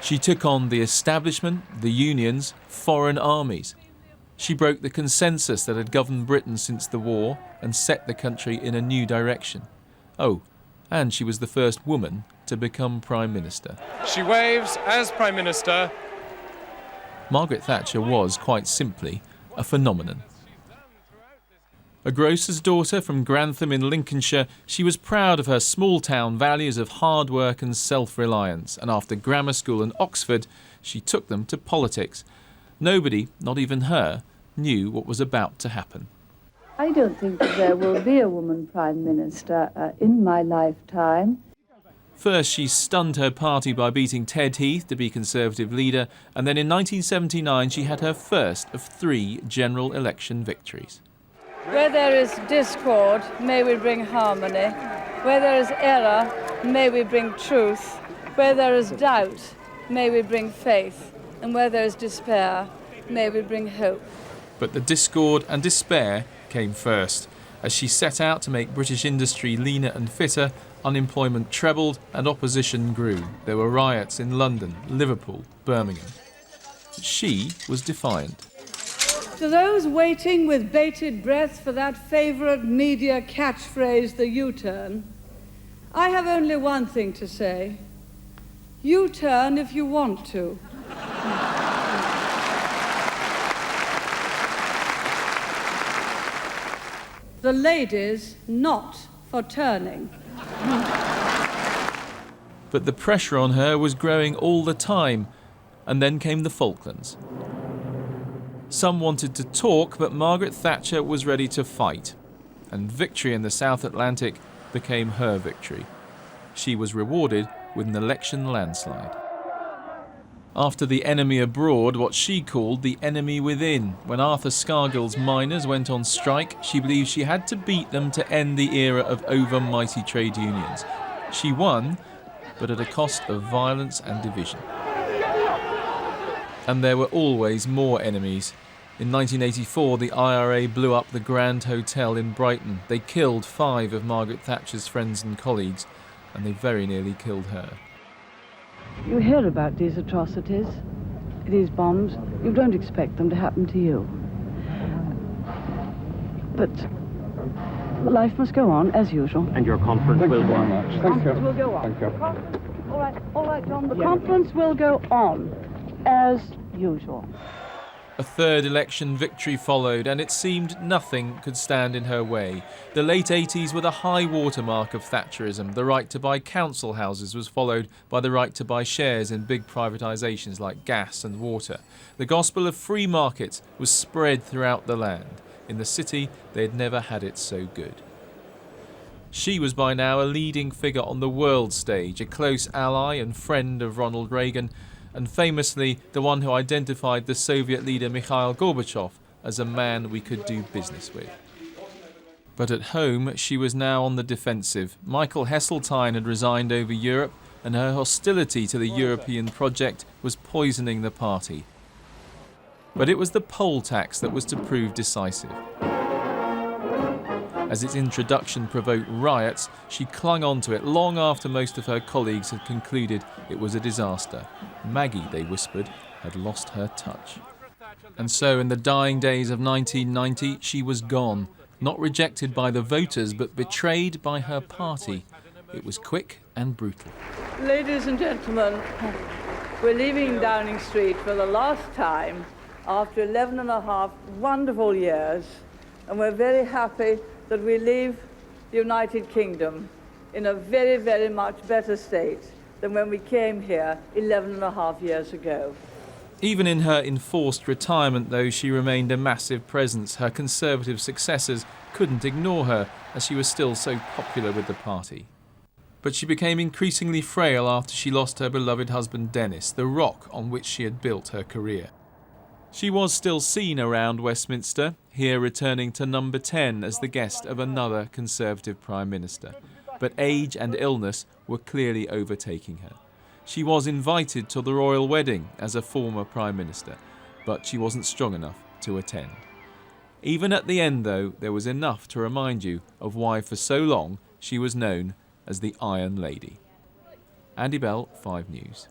She took on the establishment, the unions, foreign armies. She broke the consensus that had governed Britain since the war and set the country in a new direction. Oh, and she was the first woman to become Prime Minister. She waves as Prime Minister. Margaret Thatcher was, quite simply, a phenomenon. A grocer's daughter from Grantham in Lincolnshire, she was proud of her small-town values of hard work and self-reliance, and after grammar school and Oxford, she took them to politics. Nobody, not even her, knew what was about to happen. I don't think that there will be a woman Prime Minister in my lifetime. First, she stunned her party by beating Ted Heath to be Conservative leader, and then in 1979 she had her first of 3 general election victories. Where there is discord, may we bring harmony. Where there is error, may we bring truth. Where there is doubt, may we bring faith. And where there is despair, may we bring hope. But the discord and despair came first. As she set out to make British industry leaner and fitter, unemployment trebled and opposition grew. There were riots in London, Liverpool, Birmingham. She was defiant. To those waiting with bated breath for that favourite media catchphrase, the U-turn, I have only one thing to say. U-turn if you want to. The ladies not for turning. But the pressure on her was growing all the time, and then came the Falklands. Some wanted to talk, but Margaret Thatcher was ready to fight, and victory in the South Atlantic became her victory. She was rewarded with an election landslide. After the enemy abroad, what she called the enemy within. When Arthur Scargill's miners went on strike, she believed she had to beat them to end the era of over-mighty trade unions. She won, but at a cost of violence and division. And there were always more enemies. In 1984, the IRA blew up the Grand Hotel in Brighton. They killed 5 of Margaret Thatcher's friends and colleagues, and they very nearly killed her. You hear about these atrocities, these bombs. You don't expect them to happen to you. But life must go on, as usual. And your conference will go on. The conference will go on. Thank you. All right, John. The conference will go on, as usual. A third election victory followed, and it seemed nothing could stand in her way. The late 80s were the high watermark of Thatcherism. The right to buy council houses was followed by the right to buy shares in big privatisations like gas and water. The gospel of free markets was spread throughout the land. In the city, they had never had it so good. She was by now a leading figure on the world stage, a close ally and friend of Ronald Reagan, and famously the one who identified the Soviet leader Mikhail Gorbachev as a man we could do business with. But at home, she was now on the defensive. Michael Heseltine had resigned over Europe, and her hostility to the European project was poisoning the party. But it was the poll tax that was to prove decisive. As its introduction provoked riots, she clung on to it long after most of her colleagues had concluded it was a disaster. Maggie, they whispered, had lost her touch. And so in the dying days of 1990, she was gone, not rejected by the voters, but betrayed by her party. It was quick and brutal. Ladies and gentlemen, we're leaving Downing Street for the last time after 11 and a half wonderful years, and we're very happy that we leave the United Kingdom in a very, very much better state than when we came here 11 and a half years ago. Even in her enforced retirement, though, she remained a massive presence. Her Conservative successors couldn't ignore her, as she was still so popular with the party. But she became increasingly frail after she lost her beloved husband Dennis, the rock on which she had built her career. She was still seen around Westminster, here returning to number 10 as the guest of another Conservative Prime Minister. But age and illness were clearly overtaking her. She was invited to the royal wedding as a former Prime Minister, but she wasn't strong enough to attend. Even at the end, though, there was enough to remind you of why for so long she was known as the Iron Lady. Andy Bell, 5 News.